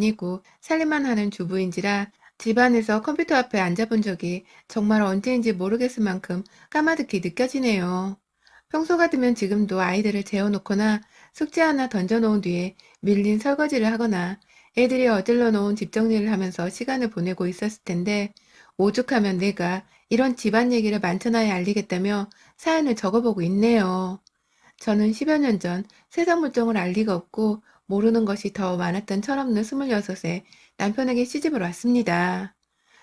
아니고 살림만 하는 주부인지라 집안에서 컴퓨터 앞에 앉아본 적이 정말 언제인지 모르겠을 만큼 까마득히 느껴지네요. 평소 같으면 지금도 아이들을 재워놓거나 숙제 하나 던져놓은 뒤에 밀린 설거지를 하거나 애들이 어질러 놓은 집 정리를 하면서 시간을 보내고 있었을 텐데 오죽하면 내가 이런 집안 얘기를 만천하에 알리겠다며 사연을 적어보고 있네요. 저는 10여 년 전 세상 물정을 알 리가 없고 모르는 것이 더 많았던 철없는 26에 남편에게 시집을 왔습니다.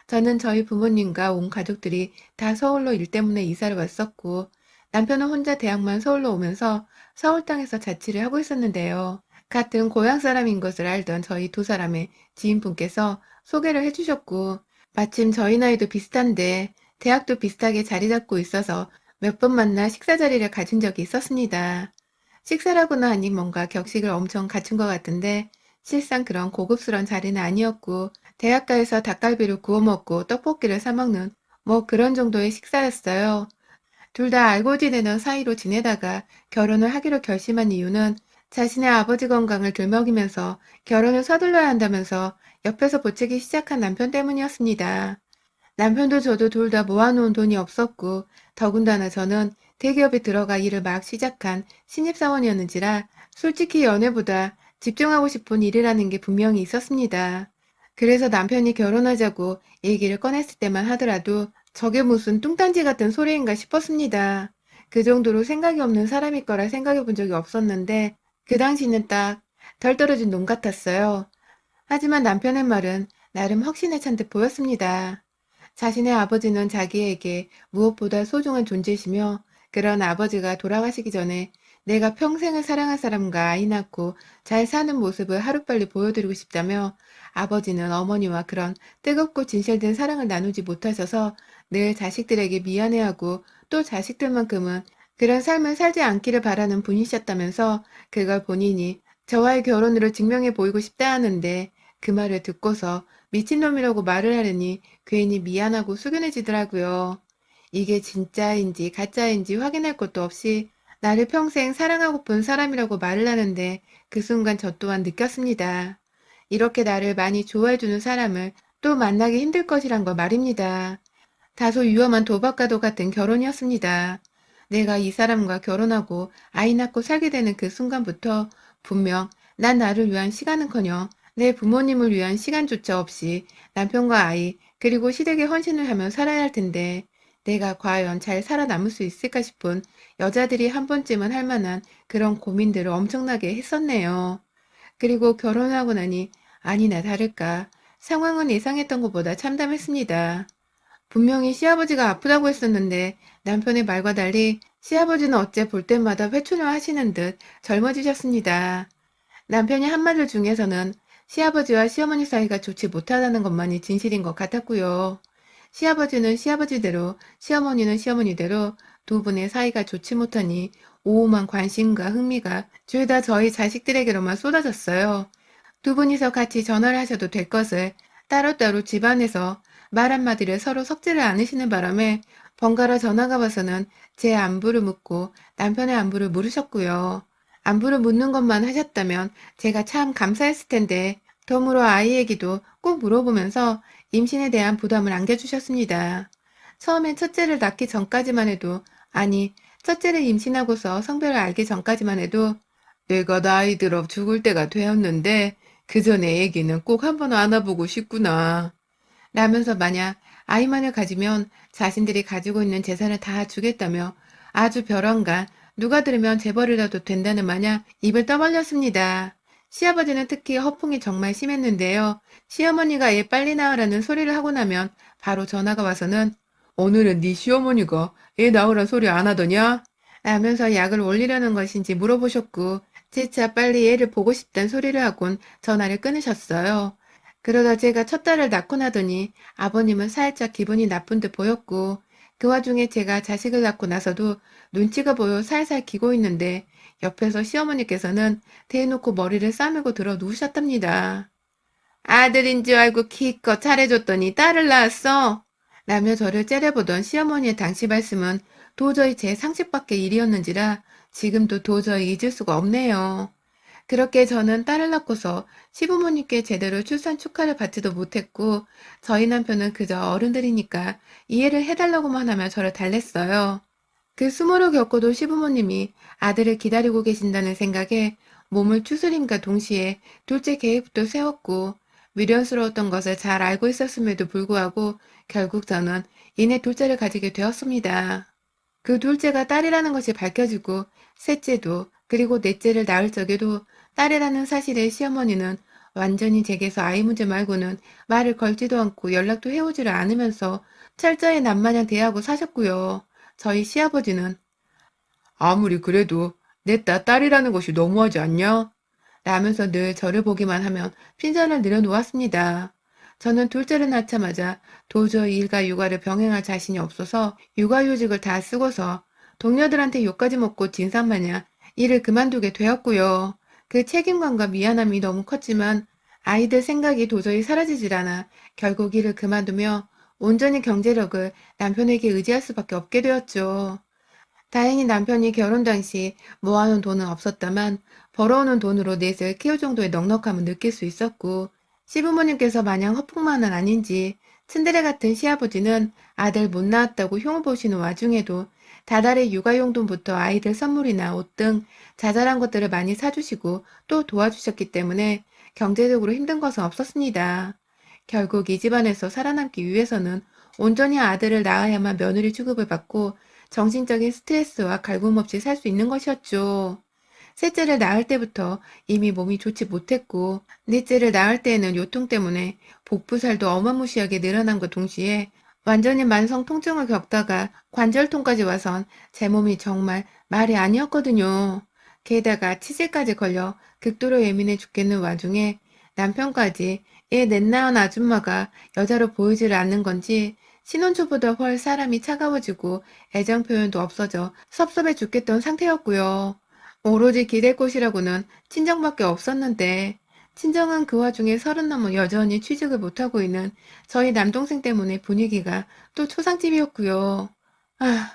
저는 저희 부모님과 온 가족들이 다 서울로 일 때문에 이사를 왔었고 남편은 혼자 대학만 서울로 오면서 서울 땅에서 자취를 하고 있었는데요. 같은 고향 사람인 것을 알던 저희 두 사람의 지인분께서 소개를 해주셨고 마침 저희 나이도 비슷한데 대학도 비슷하게 자리 잡고 있어서 몇 번 만나 식사 자리를 가진 적이 있었습니다. 식사라고나 하니 뭔가 격식을 엄청 갖춘 것 같은데 실상 그런 고급스러운 자리는 아니었고 대학가에서 닭갈비를 구워 먹고 떡볶이를 사 먹는 뭐 그런 정도의 식사였어요. 둘 다 알고 지내는 사이로 지내다가 결혼을 하기로 결심한 이유는 자신의 아버지 건강을 들먹이면서 결혼을 서둘러야 한다면서 옆에서 보채기 시작한 남편 때문이었습니다. 남편도 저도 둘 다 모아놓은 돈이 없었고 더군다나 저는 대기업에 들어가 일을 막 시작한 신입사원이었는지라 솔직히 연애보다 집중하고 싶은 일이라는 게 분명히 있었습니다. 그래서 남편이 결혼하자고 얘기를 꺼냈을 때만 하더라도 저게 무슨 뚱딴지 같은 소리인가 싶었습니다. 그 정도로 생각이 없는 사람일 거라 생각해 본 적이 없었는데 그 당시는 딱 덜 떨어진 놈 같았어요. 하지만 남편의 말은 나름 확신에 찬 듯 보였습니다. 자신의 아버지는 자기에게 무엇보다 소중한 존재시며 그런 아버지가 돌아가시기 전에 내가 평생을 사랑할 사람과 아이 낳고 잘 사는 모습을 하루빨리 보여드리고 싶다며 아버지는 어머니와 그런 뜨겁고 진실된 사랑을 나누지 못하셔서 늘 자식들에게 미안해하고 또 자식들만큼은 그런 삶을 살지 않기를 바라는 분이셨다면서 그걸 본인이 저와의 결혼으로 증명해 보이고 싶다 하는데 그 말을 듣고서 미친놈이라고 말을 하려니 괜히 미안하고 숙연해지더라고요. 이게 진짜인지 가짜인지 확인할 것도 없이 나를 평생 사랑하고픈 사람이라고 말을 하는데 그 순간 저 또한 느꼈습니다. 이렇게 나를 많이 좋아해주는 사람을 또 만나기 힘들 것이란 거 말입니다. 다소 위험한 도박과도 같은 결혼이었습니다. 내가 이 사람과 결혼하고 아이 낳고 살게 되는 그 순간부터 분명 난 나를 위한 시간은커녕 내 부모님을 위한 시간조차 없이 남편과 아이 그리고 시댁에 헌신을 하며 살아야 할 텐데 내가 과연 잘 살아남을 수 있을까 싶은 여자들이 한 번쯤은 할 만한 그런 고민들을 엄청나게 했었네요. 그리고 결혼하고 나니 아니나 다를까 상황은 예상했던 것보다 참담했습니다. 분명히 시아버지가 아프다고 했었는데 남편의 말과 달리 시아버지는 어째 볼 때마다 회춘을 하시는 듯 젊어지셨습니다. 남편이 한 말 중에서는 시아버지와 시어머니 사이가 좋지 못하다는 것만이 진실인 것 같았고요. 시아버지는 시아버지대로, 시어머니는 시어머니대로 두 분의 사이가 좋지 못하니 오오만 관심과 흥미가 죄다 저희 자식들에게로만 쏟아졌어요. 두 분이서 같이 전화를 하셔도 될 것을 따로따로 집안에서 말 한마디를 서로 섞지를 않으시는 바람에 번갈아 전화가 와서는 제 안부를 묻고 남편의 안부를 물으셨고요. 안부를 묻는 것만 하셨다면 제가 참 감사했을 텐데 덤으로 아이 얘기도 꼭 물어보면서 임신에 대한 부담을 안겨주셨습니다. 처음엔 첫째를 낳기 전까지만 해도 아니 첫째를 임신하고서 성별을 알기 전까지만 해도 내가 나이 들어 죽을 때가 되었는데 그 전에 애기는 꼭 한번 안아보고 싶구나. 라면서 만약 아이만을 가지면 자신들이 가지고 있는 재산을 다 주겠다며 아주 벼랑간 누가 들으면 재벌이라도 된다는 마냥 입을 떠벌렸습니다. 시아버지는 특히 허풍이 정말 심했는데요. 시어머니가 애 빨리 낳으라는 소리를 하고 나면 바로 전화가 와서는 오늘은 네 시어머니가 애 낳으란 소리 안 하더냐? 라면서 약을 올리려는 것인지 물어보셨고 재차 빨리 애를 보고 싶단 소리를 하곤 전화를 끊으셨어요. 그러다 제가 첫 딸을 낳고 나더니 아버님은 살짝 기분이 나쁜 듯 보였고 그 와중에 제가 자식을 낳고 나서도 눈치가 보여 살살 기고 있는데 옆에서 시어머니께서는 대놓고 머리를 싸매고 들어 누우셨답니다. 아들인 줄 알고 기껏 잘해줬더니 딸을 낳았어. 라며 저를 째려보던 시어머니의 당시 말씀은 도저히 제 상식 밖의 일이었는지라 지금도 도저히 잊을 수가 없네요. 그렇게 저는 딸을 낳고서 시부모님께 제대로 출산 축하를 받지도 못했고, 저희 남편은 그저 어른들이니까 이해를 해달라고만 하며 저를 달랬어요. 그 수모를 겪고도 시부모님이 아들을 기다리고 계신다는 생각에 몸을 추스림과 동시에 둘째 계획부터 세웠고, 미련스러웠던 것을 잘 알고 있었음에도 불구하고 결국 저는 이내 둘째를 가지게 되었습니다. 그 둘째가 딸이라는 것이 밝혀지고 셋째도 그리고 넷째를 낳을 적에도 딸이라는 사실에 시어머니는 완전히 제게서 아이 문제 말고는 말을 걸지도 않고 연락도 해오지를 않으면서 철저히 남마냥 대하고 사셨고요. 저희 시아버지는 아무리 그래도 내 딸이라는 것이 너무하지 않냐? 라면서 늘 저를 보기만 하면 핀잔을 내려놓았습니다. 저는 둘째를 낳자마자 도저히 일과 육아를 병행할 자신이 없어서 육아휴직을 다 쓰고서 동료들한테 욕까지 먹고 진상마냥 일을 그만두게 되었고요. 그 책임감과 미안함이 너무 컸지만 아이들 생각이 도저히 사라지질 않아 결국 일을 그만두며 온전히 경제력을 남편에게 의지할 수밖에 없게 되었죠. 다행히 남편이 결혼 당시 모아놓은 돈은 없었다만 벌어오는 돈으로 넷을 키울 정도의 넉넉함을 느낄 수 있었고, 시부모님께서 마냥 헛풍만은 아닌지 츤데레 같은 시아버지는 아들 못 낳았다고 흉보시는 와중에도 다달이 육아용돈부터 아이들 선물이나 옷 등 자잘한 것들을 많이 사주시고 또 도와주셨기 때문에 경제적으로 힘든 것은 없었습니다. 결국 이 집안에서 살아남기 위해서는 온전히 아들을 낳아야만 며느리 취급을 받고 정신적인 스트레스와 갈굼 없이 살 수 있는 것이었죠. 셋째를 낳을 때부터 이미 몸이 좋지 못했고, 넷째를 낳을 때에는 요통 때문에 복부살도 어마무시하게 늘어난과 동시에 완전히 만성 통증을 겪다가 관절통까지 와선 제 몸이 정말 말이 아니었거든요. 게다가 치질까지 걸려 극도로 예민해 죽겠는 와중에 남편까지 애 넷 낳은 아줌마가 여자로 보이지를 않는 건지 신혼 초보다 훨 사람이 차가워지고 애정 표현도 없어져 섭섭해 죽겠던 상태였고요. 오로지 기댈 곳이라고는 친정밖에 없었는데 친정은 그 와중에 30 넘어 여전히 취직을 못하고 있는 저희 남동생 때문에 분위기가 또 초상집이었고요. 아,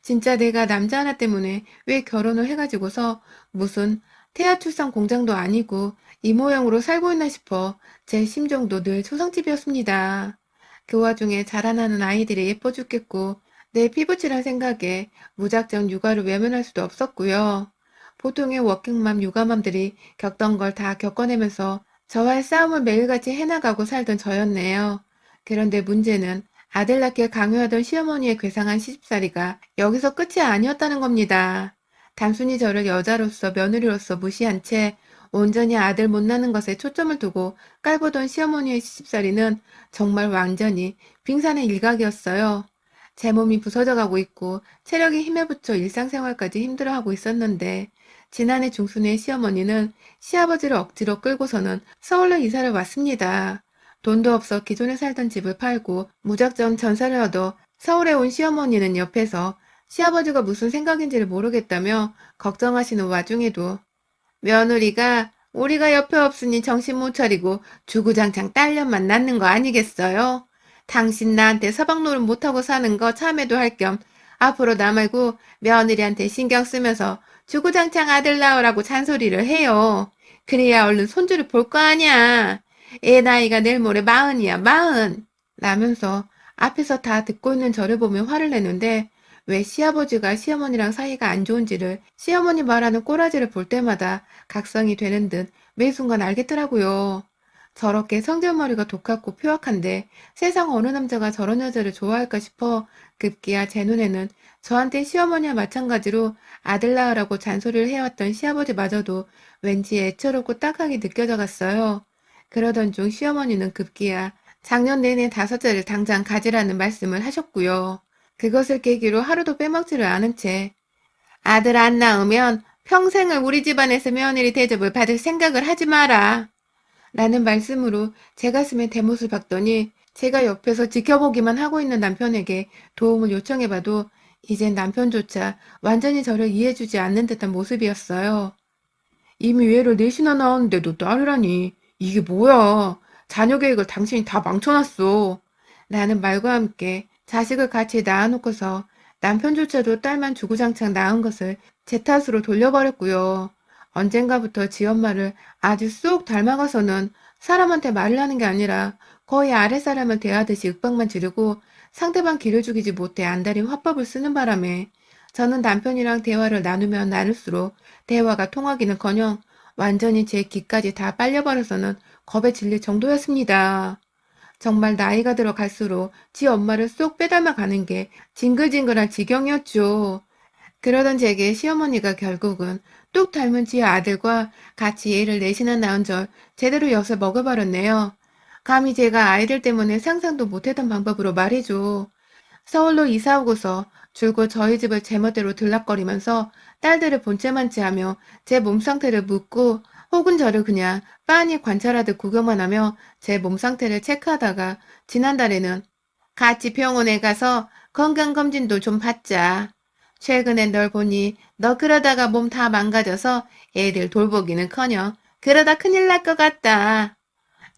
진짜 내가 남자 하나 때문에 왜 결혼을 해가지고서 무슨 태아 출산 공장도 아니고 이 모양으로 살고 있나 싶어 제 심정도 늘 초상집이었습니다. 그 와중에 자라나는 아이들이 예뻐 죽겠고 내 피부칠할 생각에 무작정 육아를 외면할 수도 없었고요. 보통의 워킹맘 육아맘들이 겪던 걸 다 겪어내면서 저와의 싸움을 매일같이 해나가고 살던 저였네요. 그런데 문제는 아들 낳길 강요하던 시어머니의 괴상한 시집살이가 여기서 끝이 아니었다는 겁니다. 단순히 저를 여자로서 며느리로서 무시한 채 온전히 아들 못 낳는 것에 초점을 두고 깔보던 시어머니의 시집살이는 정말 완전히 빙산의 일각이었어요. 제 몸이 부서져가고 있고 체력이 힘에 붙여 일상생활까지 힘들어하고 있었는데 지난해 중순에 시어머니는 시아버지를 억지로 끌고서는 서울로 이사를 왔습니다. 돈도 없어 기존에 살던 집을 팔고 무작정 전세를 얻어 서울에 온 시어머니는 옆에서 시아버지가 무슨 생각인지를 모르겠다며 걱정하시는 와중에도 며느리가 우리가 옆에 없으니 정신 못 차리고 주구장창 딸년만 낳는 거 아니겠어요? 당신 나한테 서방 노릇 못하고 사는 거 참여도 할 겸 앞으로 나 말고 며느리한테 신경 쓰면서 주구장창 아들 낳으라고 잔소리를 해요. 그래야 얼른 손주를 볼 거 아니야. 애 나이가 내일 모레 40이야, 40. 라면서 앞에서 다 듣고 있는 저를 보며 화를 내는데 왜 시아버지가 시어머니랑 사이가 안 좋은지를 시어머니 말하는 꼬라지를 볼 때마다 각성이 되는 듯 매 순간 알겠더라고요. 저렇게 성질머리가 독하고 표악한데 세상 어느 남자가 저런 여자를 좋아할까 싶어 급기야 제 눈에는 저한테 시어머니와 마찬가지로 아들 낳으라고 잔소리를 해왔던 시아버지마저도 왠지 애처롭고 딱하게 느껴져 갔어요. 그러던 중 시어머니는 급기야 작년 내내 5자를 당장 가지라는 말씀을 하셨고요. 그것을 계기로 하루도 빼먹지를 않은 채 아들 안 낳으면 평생을 우리 집안에서 며느리 대접을 받을 생각을 하지 마라. 라는 말씀으로 제 가슴에 대못을 박더니 제가 옆에서 지켜보기만 하고 있는 남편에게 도움을 요청해봐도 이젠 남편조차 완전히 저를 이해해주지 않는 듯한 모습이었어요. 이미 애를 넷이나 낳았는데도 딸이라니 이게 뭐야. 자녀 계획을 당신이 다 망쳐놨어. 라는 말과 함께 자식을 같이 낳아놓고서 남편조차도 딸만 주구장창 낳은 것을 제 탓으로 돌려버렸고요. 언젠가부터 지 엄마를 아주 쏙 닮아가서는 사람한테 말을 하는 게 아니라 거의 아랫사람을 대하듯이 윽박만 지르고 상대방 기를 죽이지 못해 안달인 화법을 쓰는 바람에 저는 남편이랑 대화를 나누면 나눌수록 대화가 통하기는커녕 완전히 제 기까지 다 빨려버려서는 겁에 질릴 정도였습니다. 정말 나이가 들어갈수록 지 엄마를 쏙 빼닮아 가는 게 징글징글한 지경이었죠. 그러던 제게 시어머니가 결국은 뚝 닮은 지 아들과 같이 애를 넷이나 낳은 절 제대로 엿을 먹어버렸네요. 감히 제가 아이들 때문에 상상도 못했던 방법으로 말이죠. 서울로 이사 오고서 줄곧 저희 집을 제멋대로 들락거리면서 딸들을 본체만 취하며 제 몸 상태를 묻고 혹은 저를 그냥 빤히 관찰하듯 구경만 하며 제 몸 상태를 체크하다가 지난달에는 같이 병원에 가서 건강검진도 좀 받자. 최근엔 널 보니 너 그러다가 몸 다 망가져서 애들 돌보기는커녕 그러다 큰일 날 것 같다.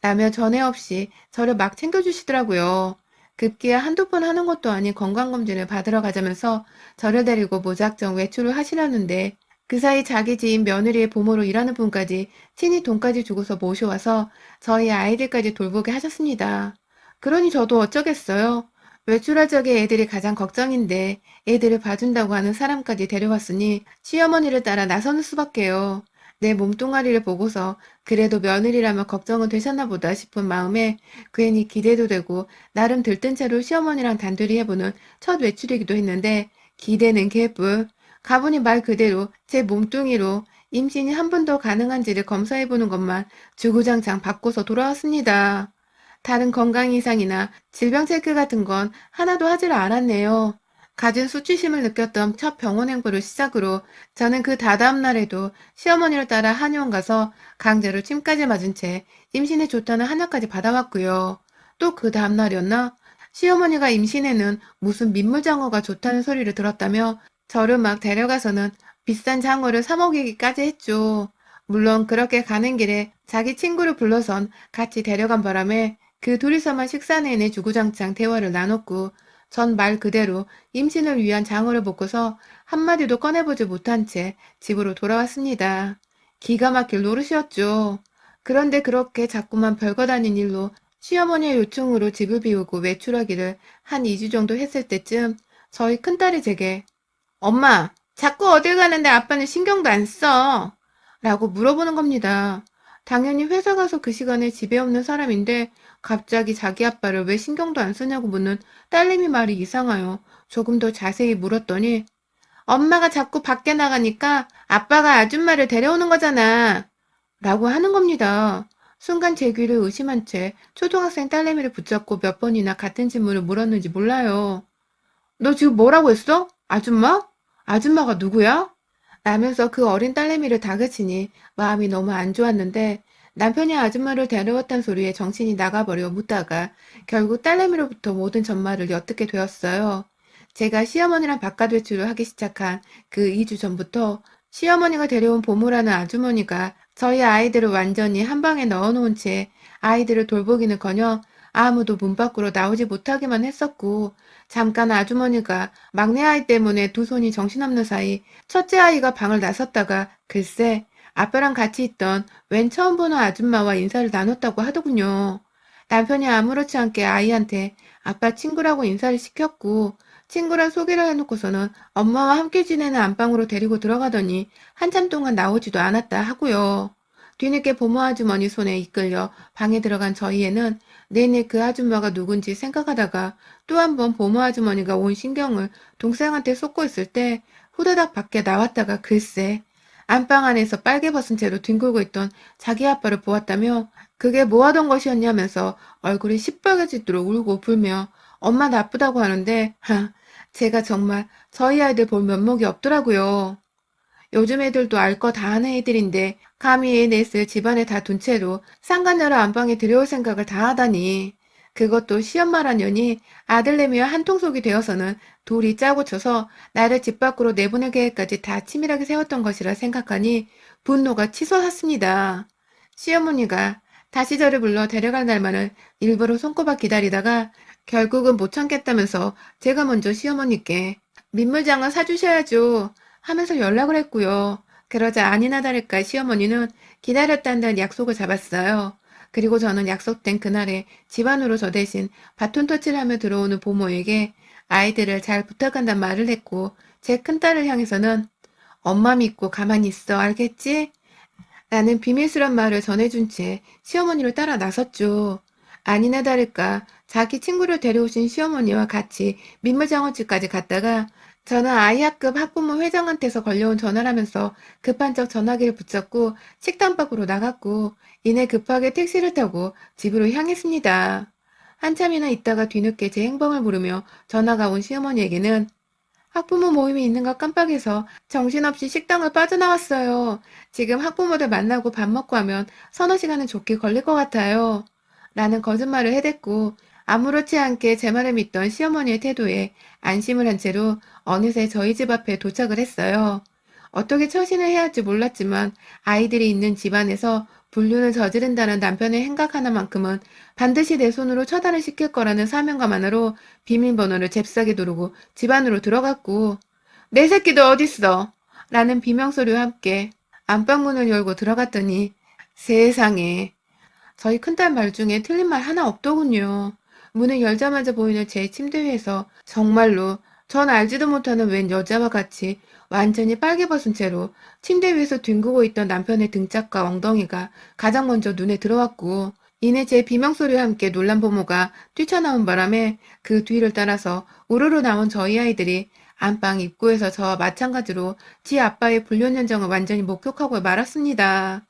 라며 전에 없이 저를 막 챙겨주시더라고요. 급기야 한두 번 하는 것도 아닌 건강검진을 받으러 가자면서 저를 데리고 무작정 외출을 하시려는데 그 사이 자기 지인 며느리의 부모로 일하는 분까지 친히 돈까지 주고서 모셔와서 저희 아이들까지 돌보게 하셨습니다. 그러니 저도 어쩌겠어요. 외출할 적에 애들이 가장 걱정인데 애들을 봐준다고 하는 사람까지 데려왔으니 시어머니를 따라 나서는 수밖에요. 내 몸뚱아리를 보고서 그래도 며느리라면 걱정은 되셨나 보다 싶은 마음에 괜히 기대도 되고 나름 들뜬 채로 시어머니랑 단둘이 해보는 첫 외출이기도 했는데 기대는 개뿔. 가보니 말 그대로 제 몸뚱이로 임신이 한 번 더 가능한지를 검사해보는 것만 주구장창 받고서 돌아왔습니다. 다른 건강 이상이나 질병 체크 같은 건 하나도 하질 않았네요. 갖은 수치심을 느꼈던 첫 병원 행보를 시작으로 저는 그 다다음 날에도 시어머니를 따라 한의원 가서 강제로 침까지 맞은 채 임신에 좋다는 한약까지 받아왔고요. 또 그 다음 날이었나? 시어머니가 임신에는 무슨 민물장어가 좋다는 소리를 들었다며 저를 막 데려가서는 비싼 장어를 사 먹이기까지 했죠. 물론 그렇게 가는 길에 자기 친구를 불러선 같이 데려간 바람에 그 둘이서만 식사 내내 주구장창 대화를 나눴고 전 말 그대로 임신을 위한 장어를 볶고서 한마디도 꺼내보지 못한 채 집으로 돌아왔습니다. 기가 막힐 노릇이었죠. 그런데 그렇게 자꾸만 별거 아닌 일로 시어머니의 요청으로 집을 비우고 외출하기를 한 2주 정도 했을 때쯤 저희 큰딸이 제게 엄마, 자꾸 어딜 가는데 아빠는 신경도 안 써. 라고 물어보는 겁니다. 당연히 회사 가서 그 시간에 집에 없는 사람인데 갑자기 자기 아빠를 왜 신경도 안 쓰냐고 묻는 딸내미 말이 이상하여 조금 더 자세히 물었더니 엄마가 자꾸 밖에 나가니까 아빠가 아줌마를 데려오는 거잖아. 라고 하는 겁니다. 순간 제 귀를 의심한 채 초등학생 딸내미를 붙잡고 몇 번이나 같은 질문을 물었는지 몰라요. 너 지금 뭐라고 했어? 아줌마? 아줌마가 누구야? 라면서 그 어린 딸내미를 다그치니 마음이 너무 안 좋았는데 남편이 아줌마를 데려왔단 소리에 정신이 나가버려 묻다가 결국 딸내미로부터 모든 전말을 엿듣게 되었어요. 제가 시어머니랑 바깥 외출을 하기 시작한 그 2주 전부터 시어머니가 데려온 보모라는 아주머니가 저희 아이들을 완전히 한 방에 넣어놓은 채 아이들을 돌보기는커녕 아무도 문 밖으로 나오지 못하게만 했었고 잠깐 아주머니가 막내 아이 때문에 두 손이 정신없는 사이 첫째 아이가 방을 나섰다가 글쎄 아빠랑 같이 있던 웬 처음 보는 아줌마와 인사를 나눴다고 하더군요. 남편이 아무렇지 않게 아이한테 아빠 친구라고 인사를 시켰고 친구랑 소개를 해놓고서는 엄마와 함께 지내는 안방으로 데리고 들어가더니 한참 동안 나오지도 않았다 하고요. 뒤늦게 보모 아주머니 손에 이끌려 방에 들어간 저희 애는 내내 그 아줌마가 누군지 생각하다가 또 한 번 보모 아주머니가 온 신경을 동생한테 쏟고 있을 때 후다닥 밖에 나왔다가 글쎄 안방 안에서 빨개 벗은 채로 뒹굴고 있던 자기 아빠를 보았다며 그게 뭐 하던 것이었냐면서 얼굴이 시뻘개지도록 울고 불며 엄마 나쁘다고 하는데 제가 정말 저희 아이들 볼 면목이 없더라고요. 요즘 애들도 알 거 다 아는 애들인데 감히 애 넷을 집안에 다 둔 채로 상간녀를 안방에 들여올 생각을 다 하다니. 그것도 시엄마란 년이 아들내미와 한통속이 되어서는 둘이 짜고 쳐서 나를 집 밖으로 내보낼 계획까지 다 치밀하게 세웠던 것이라 생각하니 분노가 치솟았습니다. 시어머니가 다시 저를 불러 데려갈 날만을 일부러 손꼽아 기다리다가 결국은 못 참겠다면서 제가 먼저 시어머니께 민물장어 사주셔야죠 하면서 연락을 했고요. 그러자 아니나 다를까 시어머니는 기다렸다는 약속을 잡았어요. 그리고 저는 약속된 그날에 집안으로 저 대신 바톤 터치를 하며 들어오는 부모에게 아이들을 잘 부탁한단 말을 했고 제 큰딸을 향해서는 엄마 믿고 가만히 있어 알겠지? 라는 비밀스런 말을 전해준 채 시어머니를 따라 나섰죠. 아니나 다를까 자기 친구를 데려오신 시어머니와 같이 민물장어집까지 갔다가 저는 아이학급 학부모 회장한테서 걸려온 전화라면서 급한 척 전화기를 붙잡고 식당 밖으로 나갔고 이내 급하게 택시를 타고 집으로 향했습니다. 한참이나 있다가 뒤늦게 제 행방을 물으며 전화가 온 시어머니에게는 학부모 모임이 있는 걸 깜빡해서 정신없이 식당을 빠져나왔어요. 지금 학부모들 만나고 밥 먹고 하면 서너 시간은 좋게 걸릴 것 같아요. 라는 거짓말을 해댔고 아무렇지 않게 제 말을 믿던 시어머니의 태도에 안심을 한 채로 어느새 저희 집 앞에 도착을 했어요. 어떻게 처신을 해야 할지 몰랐지만 아이들이 있는 집안에서 불륜을 저지른다는 남편의 행각 하나만큼은 반드시 내 손으로 처단을 시킬 거라는 사명감만으로 비밀번호를 잽싸게 누르고 집 안으로 들어갔고 내 새끼들 어딨어? 라는 비명소리와 함께 안방문을 열고 들어갔더니 세상에 저희 큰딸 말 중에 틀린 말 하나 없더군요. 문을 열자마자 보이는 제 침대 위에서 정말로 전 알지도 못하는 웬 여자와 같이 완전히 빨개 벗은 채로 침대 위에서 뒹구고 있던 남편의 등짝과 엉덩이가 가장 먼저 눈에 들어왔고 이내 제 비명소리와 함께 놀란 부모가 뛰쳐나온 바람에 그 뒤를 따라서 우르르 나온 저희 아이들이 안방 입구에서 저와 마찬가지로 지 아빠의 불륜 현장을 완전히 목격하고 말았습니다.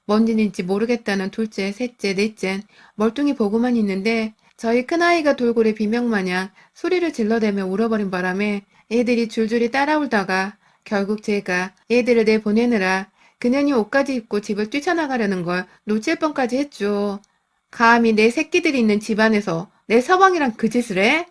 뭔 일인지 모르겠다는 둘째, 셋째, 넷째 멀뚱히 보고만 있는데 저희 큰아이가 돌고래 비명마냥 소리를 질러대며 울어버린 바람에 애들이 줄줄이 따라울다가 결국 제가 애들을 내보내느라 그년이 옷까지 입고 집을 뛰쳐나가려는 걸 놓칠 뻔까지 했죠. 감히 내 새끼들이 있는 집안에서 내 서방이랑 그 짓을 해?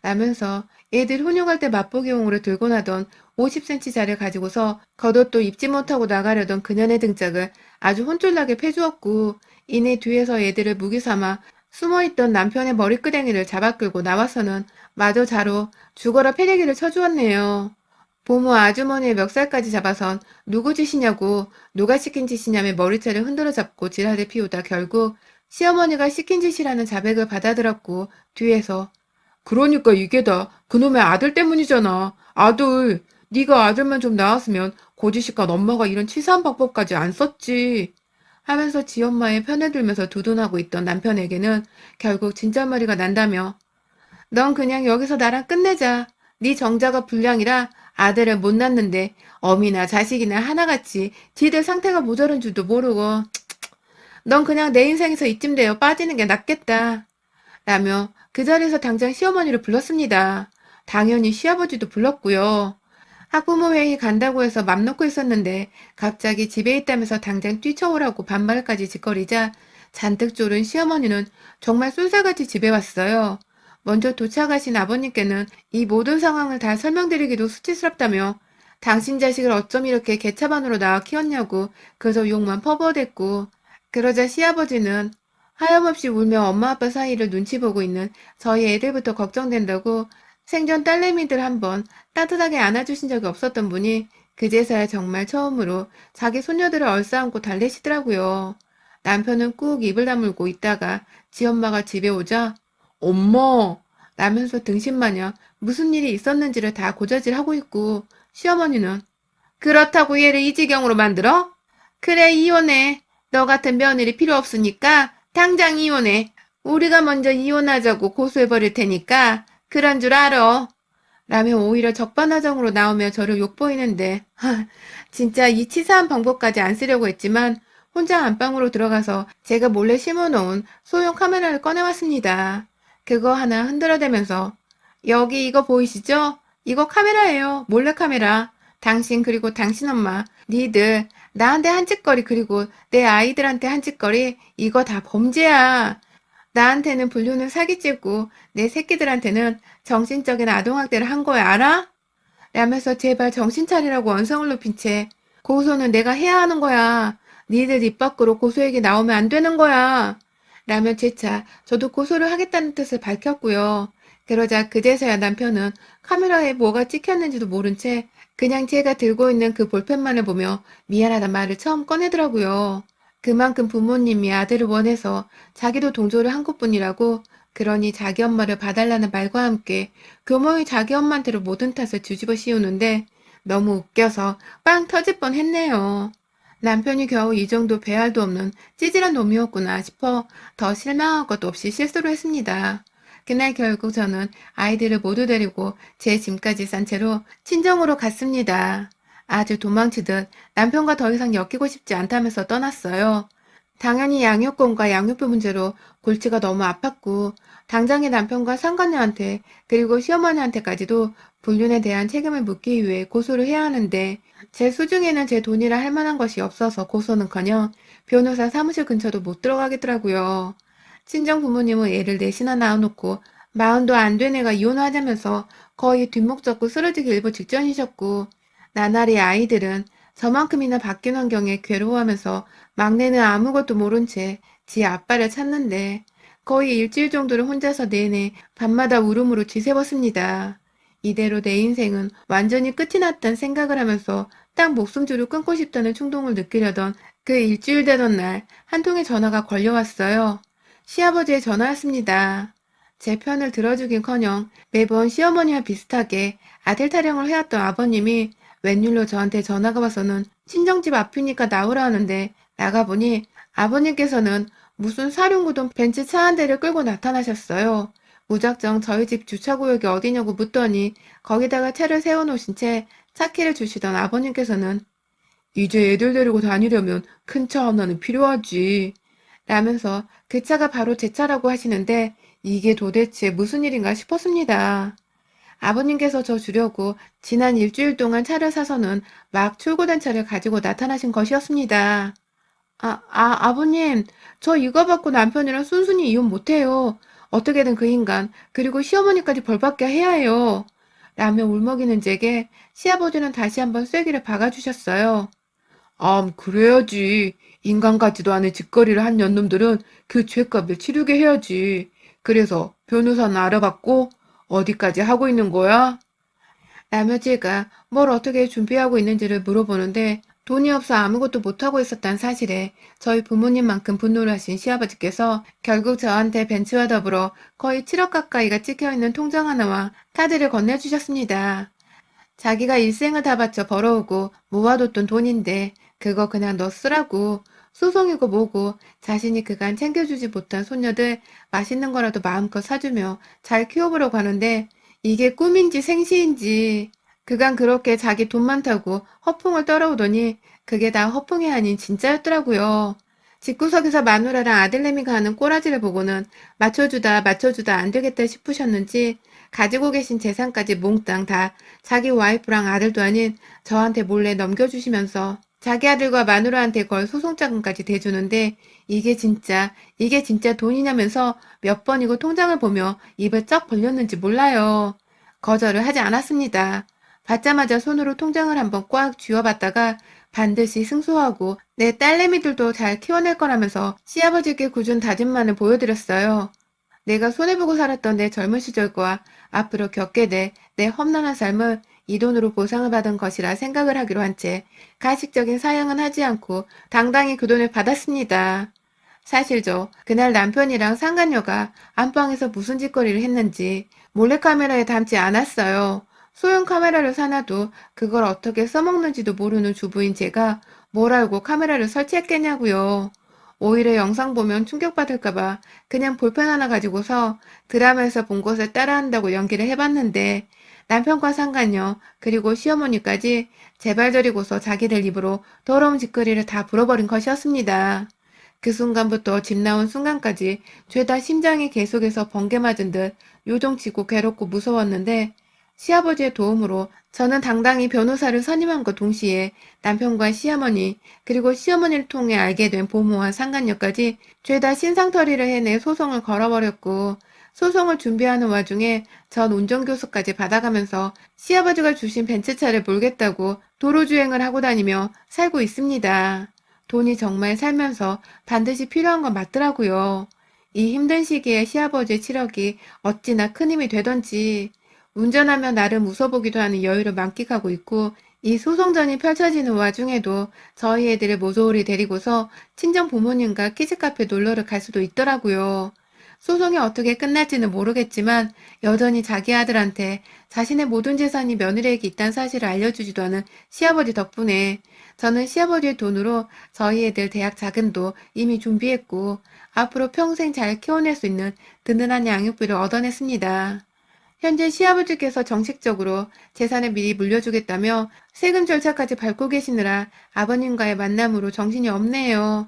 라면서 애들 훈육할 때 맛보기용으로 들고 나던 50cm짜리를 가지고서 겉옷도 입지 못하고 나가려던 그년의 등짝을 아주 혼쭐나게 패주었고 이내 뒤에서 애들을 무기 삼아 숨어있던 남편의 머리끄댕이를 잡아 끌고 나와서는 마저 자로 죽어라 패대기를 쳐주었네요. 부모 아주머니의 멱살까지 잡아선 누구 짓이냐고 누가 시킨 짓이냐며 머리채를 흔들어 잡고 지랄을 피우다 결국 시어머니가 시킨 짓이라는 자백을 받아들었고 뒤에서 그러니까 이게 다 그놈의 아들 때문이잖아. 아들, 네가 아들만 좀 낳았으면 고지식한 엄마가 이런 치사한 방법까지 안 썼지. 하면서 지 엄마의 편을 들면서 두둔하고 있던 남편에게는 결국 진짜머리가 난다며 넌 그냥 여기서 나랑 끝내자. 네 정자가 불량이라 아들을 못 낳는데 어미나 자식이나 하나같이 지들 상태가 모자른 줄도 모르고 넌 그냥 내 인생에서 이쯤 되어 빠지는 게 낫겠다. 라며 그 자리에서 당장 시어머니를 불렀습니다. 당연히 시아버지도 불렀고요. 학부모 회의 간다고 해서 맘 놓고 있었는데 갑자기 집에 있다면서 당장 뛰쳐오라고 반말까지 짓거리자 잔뜩 졸은 시어머니는 정말 쏜살같이 집에 왔어요. 먼저 도착하신 아버님께는 이 모든 상황을 다 설명드리기도 수치스럽다며 당신 자식을 어쩜 이렇게 개차반으로 낳아 키웠냐고 그저 욕만 퍼부어댔고 그러자 시아버지는 하염없이 울며 엄마 아빠 사이를 눈치 보고 있는 저희 애들부터 걱정된다고 생전 딸내미들 한번 따뜻하게 안아주신 적이 없었던 분이 그제서야 정말 처음으로 자기 손녀들을 얼싸안고 달래시더라고요. 남편은 꾹 입을 다물고 있다가 지 엄마가 집에 오자 엄마 라면서 등신마냥 무슨 일이 있었는지를 다 고자질하고 있고 시어머니는 그렇다고 얘를 이 지경으로 만들어? 그래 이혼해. 너 같은 며느리 필요 없으니까 당장 이혼해. 우리가 먼저 이혼하자고 고소해버릴 테니까 그런 줄 알아. 라며 오히려 적반하장으로 나오며 저를 욕보이는데 진짜 이 치사한 방법까지 안 쓰려고 했지만 혼자 안방으로 들어가서 제가 몰래 심어놓은 소형 카메라를 꺼내왔습니다. 그거 하나 흔들어대면서 여기 이거 보이시죠? 이거 카메라예요. 몰래카메라. 당신 그리고 당신 엄마 니들 나한테 한 짓거리 그리고 내 아이들한테 한 짓거리 이거 다 범죄야. 나한테는 불륜을 사기치고 내 새끼들한테는 정신적인 아동학대를 한 거야 알아? 라면서 제발 정신 차리라고 언성을 높인 채 고소는 내가 해야 하는 거야. 니들 입 밖으로 고소 얘기 나오면 안 되는 거야. 라며 재차 저도 고소를 하겠다는 뜻을 밝혔고요. 그러자 그제서야 남편은 카메라에 뭐가 찍혔는지도 모른 채 그냥 제가 들고 있는 그 볼펜만을 보며 미안하단 말을 처음 꺼내더라고요. 그만큼 부모님이 아들을 원해서 자기도 동조를 한 것뿐이라고, 그러니 자기 엄마를 봐달라는 말과 함께 교모의 자기 엄마한테로 모든 탓을 뒤집어 씌우는데 너무 웃겨서 빵 터질 뻔했네요. 남편이 겨우 이 정도 배알도 없는 찌질한 놈이었구나 싶어 더 실망할 것도 없이 실수를 했습니다. 그날 결국 저는 아이들을 모두 데리고 제 짐까지 싼 채로 친정으로 갔습니다. 아주 도망치듯 남편과 더 이상 엮이고 싶지 않다면서 떠났어요. 당연히 양육권과 양육비 문제로 골치가 너무 아팠고, 당장의 남편과 상간녀한테 그리고 시어머니한테까지도 불륜에 대한 책임을 묻기 위해 고소를 해야 하는데, 제 수중에는 제 돈이라 할 만한 것이 없어서 고소는커녕 변호사 사무실 근처도 못 들어가겠더라고요. 친정 부모님은 애를 넷이나 낳아놓고 마흔도 안 된 애가 이혼하자면서 거의 뒷목 잡고 쓰러지기 일보 직전이셨고, 나날이 아이들은 저만큼이나 바뀐 환경에 괴로워하면서 막내는 아무것도 모른 채 지 아빠를 찾는데, 거의 일주일 정도를 혼자서 내내 밤마다 울음으로 지새웠습니다. 이대로 내 인생은 완전히 끝이 났다는 생각을 하면서 딱 목숨줄을 끊고 싶다는 충동을 느끼려던 그 일주일 되던 날, 한 통의 전화가 걸려왔어요. 시아버지의 전화였습니다. 제 편을 들어주긴커녕 매번 시어머니와 비슷하게 아들 타령을 해왔던 아버님이 웬일로 저한테 전화가 와서는 친정집 앞이니까 나오라 하는데, 나가보니 아버님께서는 무슨 사륜구동 벤츠 차 한 대를 끌고 나타나셨어요. 무작정 저희 집 주차구역이 어디냐고 묻더니 거기다가 차를 세워놓으신 채 차키를 주시던 아버님께서는 이제 애들 데리고 다니려면 큰 차 하나는 필요하지 라면서 그 차가 바로 제 차라고 하시는데, 이게 도대체 무슨 일인가 싶었습니다. 아버님께서 저 주려고 지난 일주일 동안 차를 사서는 막 출고된 차를 가지고 나타나신 것이었습니다. 아버님, 저 이거 받고 남편이랑 순순히 이혼 못해요. 어떻게든 그 인간, 그리고 시어머니까지 벌받게 해야 해요. 라며 울먹이는 제게 시아버지는 다시 한번 쐐기를 박아주셨어요. 그래야지. 인간 같지도 않은 짓거리를 한 년놈들은 그 죄값을 치르게 해야지. 그래서 변호사는 알아봤고 어디까지 하고 있는 거야? 라며 제가 뭘 어떻게 준비하고 있는지를 물어보는데, 돈이 없어 아무것도 못하고 있었단 사실에 저희 부모님만큼 분노를 하신 시아버지께서 결국 저한테 벤츠와 더불어 거의 7억 가까이가 찍혀있는 통장 하나와 카드를 건네주셨습니다. 자기가 일생을 다 바쳐 벌어오고 모아뒀던 돈인데 그거 그냥 너 쓰라고, 소송이고 뭐고 자신이 그간 챙겨주지 못한 손녀들 맛있는 거라도 마음껏 사주며 잘 키워보려고 하는데, 이게 꿈인지 생시인지. 그간 그렇게 자기 돈 많다고 허풍을 떨어오더니 그게 다 허풍이 아닌 진짜였더라고요. 집구석에서 마누라랑 아들내미가 하는 꼬라지를 보고는 맞춰주다 안 되겠다 싶으셨는지 가지고 계신 재산까지 몽땅 다 자기 와이프랑 아들도 아닌 저한테 몰래 넘겨주시면서 자기 아들과 마누라한테 걸 소송자금까지 대주는데, 이게 진짜 돈이냐면서 몇 번이고 통장을 보며 입을 쩍 벌렸는지 몰라요. 거절을 하지 않았습니다. 받자마자 손으로 통장을 한번 꽉 쥐어봤다가 반드시 승소하고 내 딸내미들도 잘 키워낼 거라면서 시아버지께 굳은 다짐만을 보여드렸어요. 내가 손해보고 살았던 내 젊은 시절과 앞으로 겪게 될 내 험난한 삶을 이 돈으로 보상을 받은 것이라 생각을 하기로 한 채 가식적인 사양은 하지 않고 당당히 그 돈을 받았습니다. 사실 그날 남편이랑 상간녀가 안방에서 무슨 짓거리를 했는지 몰래카메라에 담지 않았어요. 소형 카메라를 사놔도 그걸 어떻게 써먹는지도 모르는 주부인 제가 뭘 알고 카메라를 설치했겠냐고요. 오히려 영상 보면 충격받을까봐 그냥 볼펜 하나 가지고서 드라마에서 본 것을 따라한다고 연기를 해봤는데, 남편과 상간녀 그리고 시어머니까지 제발 저리고서 자기들 입으로 더러운 짓거리를 다 불어버린 것이었습니다. 그 순간부터 집 나온 순간까지 죄다 심장이 계속해서 번개 맞은 듯 요동치고 괴롭고 무서웠는데, 시아버지의 도움으로 저는 당당히 변호사를 선임함과 동시에 남편과 시어머니 그리고 시어머니를 통해 알게 된 보모와 상간녀까지 죄다 신상털이를 해내 소송을 걸어버렸고, 소송을 준비하는 와중에 전 운전교수까지 받아가면서 시아버지가 주신 벤츠차를 몰겠다고 도로주행을 하고 다니며 살고 있습니다. 돈이 정말 살면서 반드시 필요한 건 맞더라고요. 이 힘든 시기에 시아버지의 7억이 어찌나 큰 힘이 되던지. 운전하며 나름 웃어보기도 하는 여유를 만끽하고 있고, 이 소송전이 펼쳐지는 와중에도 저희 애들을 모조리 데리고서 친정 부모님과 키즈카페 놀러를 갈 수도 있더라고요. 소송이 어떻게 끝날지는 모르겠지만 여전히 자기 아들한테 자신의 모든 재산이 며느리에게 있다는 사실을 알려주지도 않은 시아버지 덕분에 저는 시아버지의 돈으로 저희 애들 대학 자금도 이미 준비했고 앞으로 평생 잘 키워낼 수 있는 든든한 양육비를 얻어냈습니다. 현재 시아버지께서 정식적으로 재산을 미리 물려주겠다며 세금 절차까지 밟고 계시느라 아버님과의 만남으로 정신이 없네요.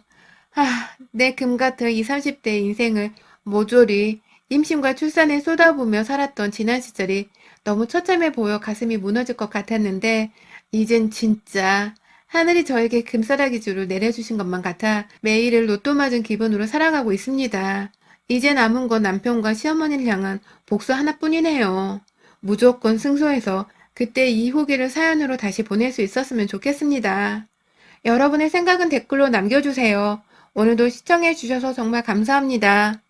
내 금 같은 20, 30대의 인생을 모조리 임신과 출산에 쏟아부으며 살았던 지난 시절이 너무 처참해 보여 가슴이 무너질 것 같았는데 이젠 진짜 하늘이 저에게 금싸라기줄을 내려주신 것만 같아 매일을 로또 맞은 기분으로 살아가고 있습니다. 이제 남은 건 남편과 시어머니를 향한 복수 하나뿐이네요. 무조건 승소해서 그때 이 후기를 사연으로 다시 보낼 수 있었으면 좋겠습니다. 여러분의 생각은 댓글로 남겨주세요. 오늘도 시청해주셔서 정말 감사합니다.